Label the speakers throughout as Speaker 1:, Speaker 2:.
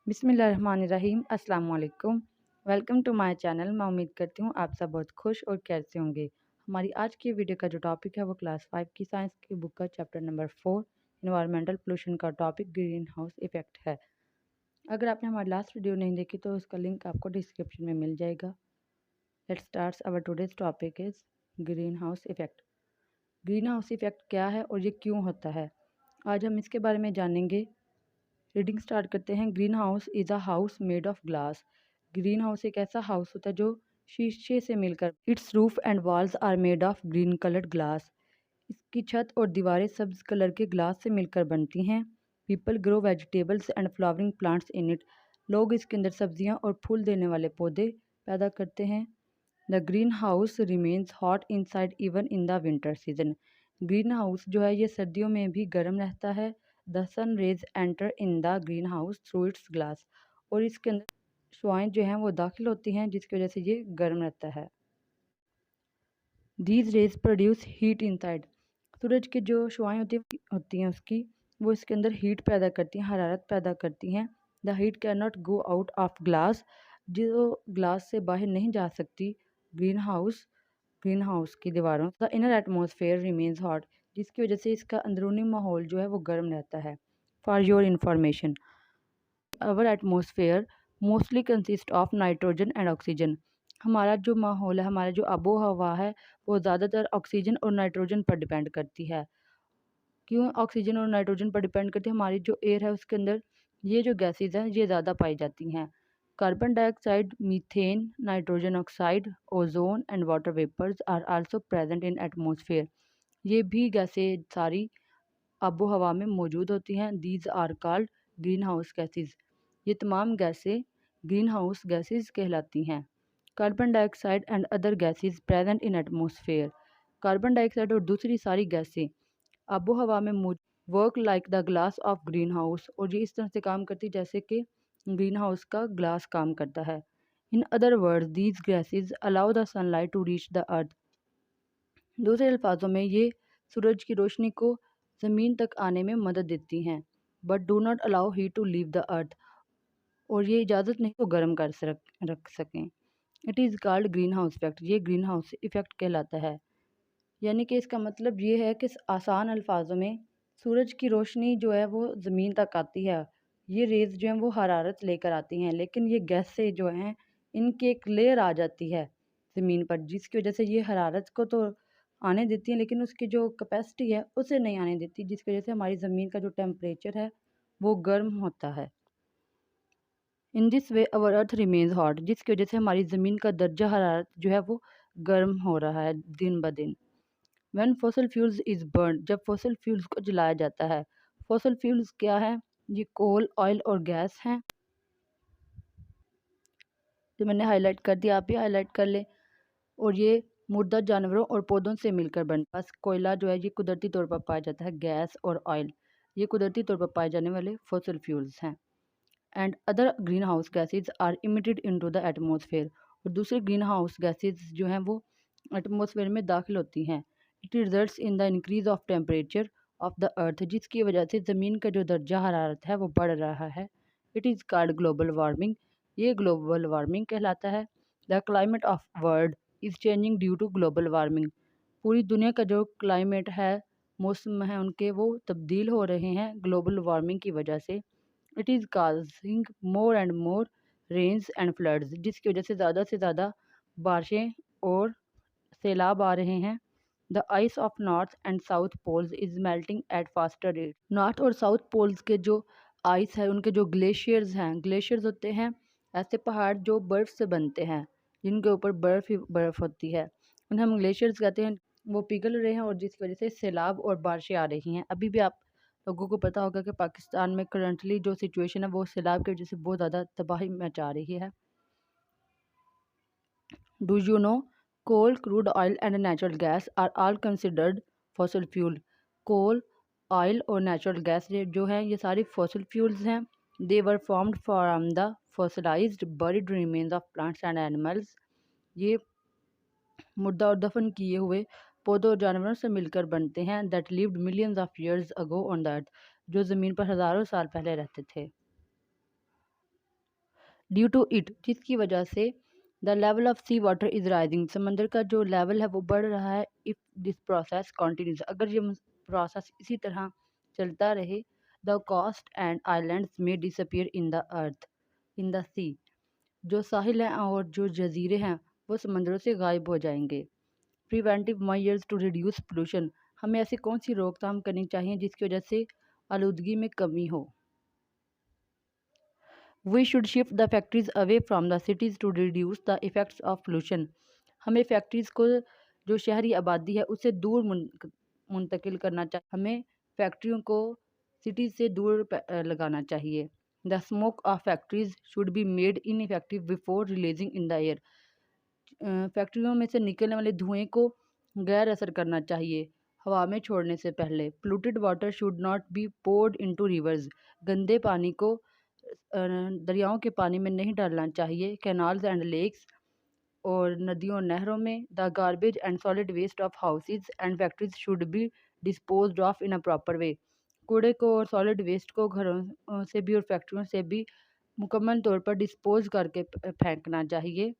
Speaker 1: बिस्मिल्लाहिर्रहमानिर्रहीम अस्सलाम वालेकुम। Welcome to my channel. मैं उम्मीद करती हूँ आप सब बहुत खुश और कैसे होंगे। हमारी आज की वीडियो का जो टॉपिक है वो क्लास 5 की साइंस की बुक का चैप्टर नंबर 4 इन्वायरमेंटल पोल्यूशन का टॉपिक ग्रीन हाउस इफेक्ट है। अगर आपने हमारी लास्ट वीडियो नहीं देखी तो उसका लिंक आपको डिस्क्रिप्शन में मिल जाएगा। Let's start. Our today's topic is green house effect. Green house effect क्या है और ये क्यों होता है, आज हम इसके बारे में जानेंगे। रीडिंग स्टार्ट करते हैं। Green house is a house made of glass. Green house एक ऐसा हाउस होता है जो शीशे से मिलकर, its roof and walls are made of green coloured glass. इसकी छत और दीवारें सब्ज कलर के ग्लास से मिलकर बनती हैं। People grow vegetables and flowering plants in it. लोग इसके अंदर सब्जियां और फूल देने वाले पौधे पैदा करते हैं। The green house remains hot inside even in the winter season. Green house जो है ये सर्दियों में भी गर्म रहता है। The sun rays enter in the green house through its glass. और इसके अंदर शुआएं जो हैं वो दाखिल होती हैं जिसकी वजह से ये गर्म रहता है। These rays produce heat inside. सूरज की जो शुआएं होती हैं उसकी वो इसके अंदर हीट पैदा करती हैं, हरारत पैदा करती हैं। The heat can not go out of glass. जो ग्लास से बाहर नहीं जा सकती ग्रीन हाउस की दीवारों। The inner atmosphere remains hot, जिसकी वजह से इसका अंदरूनी माहौल जो है वो गर्म रहता है। For your information, our atmosphere mostly consist of nitrogen and oxygen. हमारा जो माहौल है, हमारा जो आबो हवा है वो ज़्यादातर ऑक्सीजन और नाइट्रोजन पर डिपेंड करती है। क्यों ऑक्सीजन और नाइट्रोजन पर डिपेंड करती है? हमारी जो एयर है उसके अंदर ये जो गैसेज हैं ये ज़्यादा पाई जाती हैं। Carbon dioxide, methane, nitrogen oxide, ozone and water vapours are also present in atmosphere. ये भी गैसें सारी आबो हवा में मौजूद होती हैं। These are called green house gases. ये तमाम गैसें ग्रीन हाउस गैसेज कहलाती हैं। Carbon dioxide and other gases present in atmosphere. Carbon dioxide और दूसरी सारी गैसें आबो हवा में work like the glass of green house, और ये इस तरह से काम करती जैसे कि ग्रीन हाउस का ग्लास काम करता है। In other words these gases allow the sunlight to reach the earth. दूसरे अल्फाजों में ये सूरज की रोशनी को ज़मीन तक आने में मदद देती हैं। But do not allow heat to leave the earth, और ये इजाज़त नहीं तो गर्म कर रख सकें। It is called green house effect. ये ग्रीन हाउस इफेक्ट कहलाता है। यानी कि इसका मतलब ये है कि आसान अल्फाजों में सूरज की रोशनी जो है वो ज़मीन तक आती है। ये रेज़ जो हैं वो हरारत लेकर आती हैं, लेकिन ये गैसें जो हैं इनकी एक लेयर आ जाती है ज़मीन पर, जिसकी वजह से ये हरारत को तो आने देती हैं लेकिन उसकी जो कैपेसिटी है उसे नहीं आने देती, जिसकी वजह से हमारी ज़मीन का जो टेम्परेचर है वो गर्म होता है। In this way our earth remains hot, जिसकी वजह से हमारी ज़मीन का दर्जा हरारत जो है वो गर्म हो रहा है दिन ब दिन। When fossil fuels is burn, जब फॉसल फ्यूल्स को जलाया जाता है। फॉसल फ्यूल्स क्या है? ये कोल, ऑयल और गैस हैं। जो मैंने हाईलाइट कर दिया, आप भी हाईलाइट कर लें। और ये मुर्दा जानवरों और पौधों से मिलकर बनता है। कोयला जो है ये कुदरती तौर पर पाया जाता है। गैस और ऑयल ये कुदरती तौर पर पाए जाने वाले फॉसल फ्यूल्स हैं। And other green house gases are emitted into the atmosphere, और दूसरे ग्रीन हाउस गैसेज जो हैं वो एटमॉस्फेयर में दाखिल होती हैं। It results in the increase of temperature of the earth, जिसकी वजह से ज़मीन का जो दर्जा हरारत है वो बढ़ रहा है। It is called global warming. ये ग्लोबल वार्मिंग कहलाता है। The climate of world is changing due to global warming. पूरी दुनिया का जो क्लाइमेट है, मौसम है उनके, वो तब्दील हो रहे हैं ग्लोबल वार्मिंग की वजह से। It is causing more and more rains and floods, जिसकी वजह से ज़्यादा बारिशें और सैलाब आ रहे हैं। The ice of north and south poles is melting at faster rate. North और साउथ पोल्स के जो आइस है, उनके जो ग्लेशियर्स हैं, ग्लेशियर्स होते हैं ऐसे पहाड़ जो बर्फ़ से बनते हैं, जिनके ऊपर बर्फ़ ही बर्फ़ होती है, उन्हें हम ग्लेशियर्स कहते हैं। वो पिघल रहे हैं और जिसकी वजह से सैलाब और बारिशें आ रही हैं। अभी भी आप लोगों को पता होगा कि पाकिस्तान में करंटली जो सिचुएशन है वो सैलाब की वजह से बहुत ज़्यादा तबाही मचा रही है। Do you know coal, crude oil and natural gas are all considered fossil fuel. Coal, oil और नेचुरल गैस जो हैं ये सारी फॉसिल फ्यूल्स हैं। They were formed from the fossilised buried remains of plants and animals. ये मुर्दा और दफन किए हुए पौधों और जानवरों से मिलकर बनते हैं। That lived millions of years ago on the earth, जो ज़मीन पर हज़ारों साल पहले रहते थे। ड्यू टू इट, जिसकी वजह से the level of sea water is rising, समंदर का जो लेवल है वो बढ़ रहा है। इफ़ दिस प्रोसेस कंटिन्यूज, अगर ये प्रोसेस इसी तरह चलता रहे, द कोस्ट एंड आइलैंड्स में disappear in the earth in the sea, जो साहिल हैं और जो जजीरे हैं वो समंदरों से गायब हो जाएंगे। Preventive measures to reduce pollution, हमें ऐसी कौन सी रोकथाम करनी चाहिए जिसकी वजह से आलूदगी में कमी हो। We should shift the factories away from the cities to reduce the effects of pollution, हमें फैक्ट्रीज़ को, जो शहरी आबादी है उससे दूर मुंतकिल करना चाहिए। हमें फैक्ट्रियों को सिटीज़ से दूर लगाना चाहिए। The smoke of factories should be made ineffective before releasing in the air, फैक्ट्रियों में से निकलने वाले धुएं को गैर असर करना चाहिए हवा में छोड़ने से पहले। Polluted water should not be poured into rivers, गंदे पानी को दरियाओं के पानी में नहीं डालना चाहिए। कैनाल्स एंड लेक्स, और नदियों और नहरों में। The garbage and solid waste of houses and factories should be disposed of in a proper way, कूड़े को और सॉलिड वेस्ट को घरों से भी और फैक्ट्रियों से भी मुकम्मल तौर पर डिस्पोज करके फेंकना चाहिए।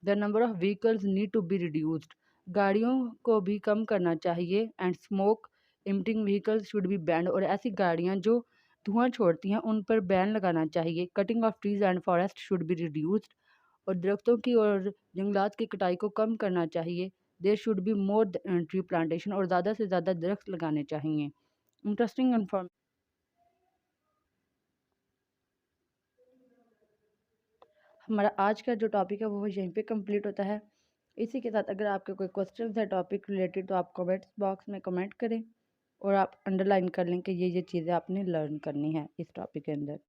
Speaker 1: The number of vehicles need to be reduced, गाड़ियों को भी कम करना चाहिए। And smoke emitting vehicles should be banned, और ऐसी गाड़ियाँ जो धुआं छोड़ती हैं उन पर बैन लगाना चाहिए। Cutting of trees and forest should be reduced, और दरख्तों की और जंगलात की कटाई को कम करना चाहिए। There should be more tree plantation, और ज़्यादा से ज़्यादा दरख्त लगाने चाहिए। इंटरेस्टिंग इन्फॉर्म हमारा आज का जो टॉपिक है वो यहीं पे कंप्लीट होता है। इसी के साथ अगर आपके कोई क्वेश्चन है टॉपिक रिलेटेड तो आप कमेंट्स बॉक्स में कमेंट करें, और आप अंडरलाइन कर लें कि ये चीज़ें आपने लर्न करनी है इस टॉपिक के अंदर,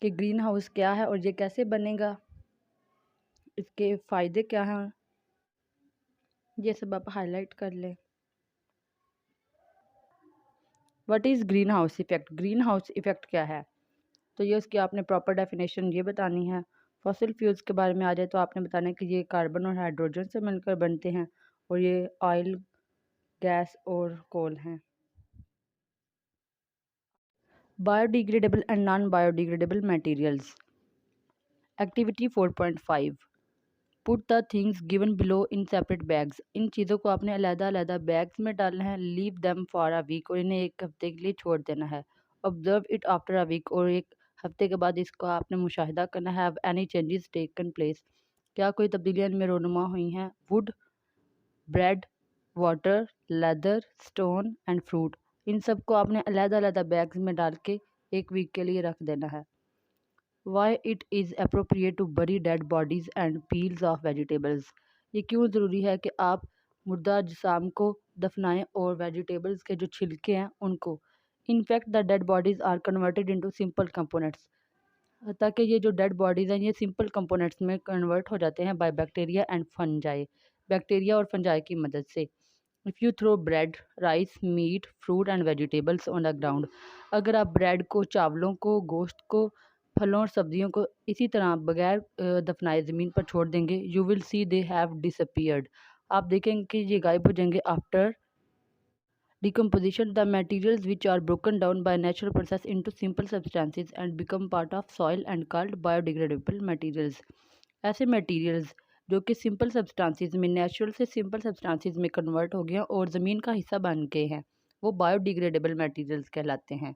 Speaker 1: कि ग्रीन हाउस क्या है और ये कैसे बनेगा, इसके फ़ायदे क्या हैं, ये सब आप हाईलाइट कर लें। What is green house effect, green house effect क्या है, तो ये उसकी आपने प्रॉपर डेफिनेशन ये बतानी है। फॉसिल फ्यूल्स के बारे में आ जाए तो आपने बताना है कि ये कार्बन और हाइड्रोजन से मिलकर बनते हैं, और ये ऑयल, गैस और कोल हैं। Biodegradable and non biodegradable materials. Activity 4.5, put the things given below in separate bags, इन चीज़ों को आपने अलग-अलग बैग्स में डालना है। Leave them for a week, और इन्हें एक हफ्ते के लिए छोड़ देना है। Observe it after a week, और एक हफ्ते के बाद इसको आपने मुशाहिदा करना है। Have any changes taken place, क्या कोई तब्दीलियाँ इनमें रोनुमा हुई हैं। Wood, bread, water, leather, stone and fruit, इन सब को आपने अलग-अलग बैग्स में डाल के एक वीक के लिए रख देना है। Why it is appropriate to bury dead bodies and peels of vegetables, ये क्यों ज़रूरी है कि आप मुर्दा जिसाम को दफनाएं और वेजिटेबल्स के जो छिलके हैं उनको। In fact the dead bodies are converted into simple components, ताकि ये जो डेड बॉडीज़ हैं ये सिंपल कंपोनेंट्स में कन्वर्ट हो जाते हैं by bacteria and fungi, bacteria और फंजाई की मदद से। If you throw bread, rice, meat, fruit and vegetables on the ground, अगर आप ब्रेड को, चावलों को, गोश्त को, फलों और सब्जियों को इसी तरह बगैर दफनाए ज़मीन पर छोड़ देंगे, you will see they have disappeared, आप देखेंगे कि ये गायब हो जाएंगे। After decomposition, the materials which are broken down by natural process into simple substances and become part of soil and called biodegradable materials, ऐसे materials जो कि सिंपल सब्सटेंसेस में, नेचुरल से सिंपल सब्सटेंसेस में कन्वर्ट हो गए और ज़मीन का हिस्सा बन गए हैं, वो बायोडिग्रेडेबल मटेरियल्स कहलाते हैं।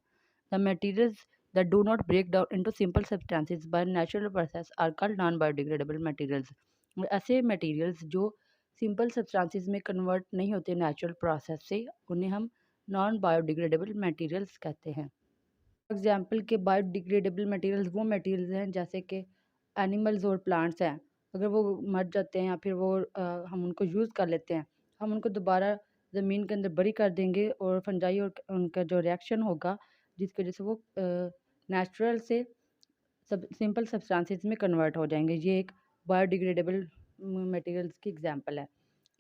Speaker 1: The materials that do not break down into simple substances by natural process are called non biodegradable materials, ऐसे मटेरियल्स जो सिंपल सब्सटेंसेस में कन्वर्ट नहीं होते नेचुरल प्रोसेस से, उन्हें हम नॉन बायोडिग्रेडेबल मटेरियल्स कहते हैं। एग्जाम्पल के बायोडिग्रेडेबल मटेरियल्स वो मटेरियल्स हैं जैसे कि एनिमल्स और प्लांट्स हैं, अगर वो मर जाते हैं या फिर वो हम उनको यूज़ कर लेते हैं, हम उनको दोबारा ज़मीन के अंदर बरी कर देंगे और फंजाई और उनका जो रिएक्शन होगा जिसकी वजह से वो नेचुरल से सब सिंपल सब्सटेंसेस में कन्वर्ट हो जाएंगे। ये एक बायोडिग्रेडेबल मटेरियल्स की एग्जांपल है।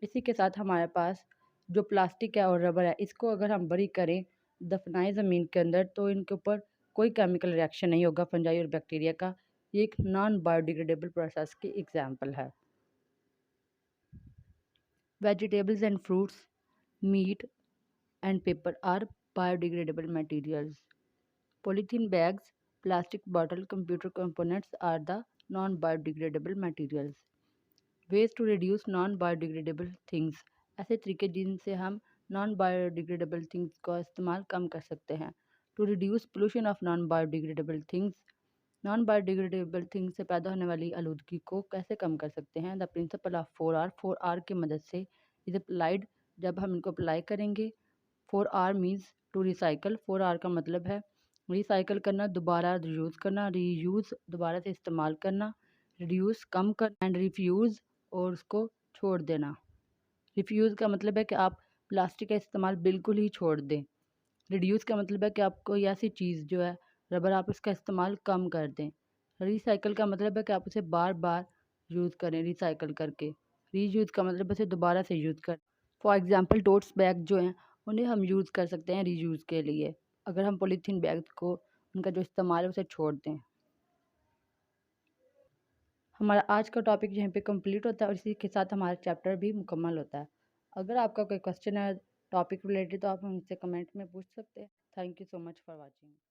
Speaker 1: इसी के साथ हमारे पास जो प्लास्टिक है और रबर है, इसको अगर हम बरी करें, दफनाएं ज़मीन के अंदर, तो इनके ऊपर कोई केमिकल रिएक्शन नहीं होगा फंजाई और बैक्टीरिया का। ये एक नॉन बायोडिग्रेडेबल प्रोसेस की एग्जांपल है। Vegetables and fruits, meat and paper are biodegradable materials. Polythene bags, plastic bottle, computer components are the non biodegradable materials. Ways to reduce non biodegradable things, ऐसे तरीके जिनसे हम non biodegradable things का इस्तेमाल कम कर सकते हैं। To reduce pollution of non biodegradable things, non biodegradable things से पैदा होने वाली आलूदगी को कैसे कम कर सकते हैं। The principle of 4R, 4R की मदद से इज अप्लाइड, जब हम इनको अप्लाई करेंगे। 4R means to recycle, 4R का मतलब है रिसाइकल करना, दोबारा यूज़ करना, रीयूज़ दोबारा से इस्तेमाल करना, रिड्यूस कम करना, एंड रिफ्यूज़ और उसको छोड़ देना। रिफ्यूज़ का मतलब है कि आप प्लास्टिक का इस्तेमाल बिल्कुल ही छोड़ दें। रिड्यूस का मतलब है कि आप कोई ऐसी चीज़ जो है रबर, आप उसका इस्तेमाल कम कर दें। रिसाइकल का मतलब है कि आप उसे बार बार यूज़ करें रिसाइकल करके। रीयूज़ का मतलब उसे दोबारा से यूज़ करें। फॉर एग्ज़ाम्पल टोट्स बैग जो हैं उन्हें हम यूज़ कर सकते हैं रीयूज़ के लिए, अगर हम पॉलीथीन बैग को उनका जो इस्तेमाल है उसे छोड़ दें। हमारा आज का टॉपिक यहीं पे कंप्लीट होता है और इसी के साथ हमारा चैप्टर भी मुकम्मल होता है। अगर आपका कोई क्वेश्चन है टॉपिक रिलेटेड तो आप हमसे कमेंट में पूछ सकते हैं। Thank you so much for watching.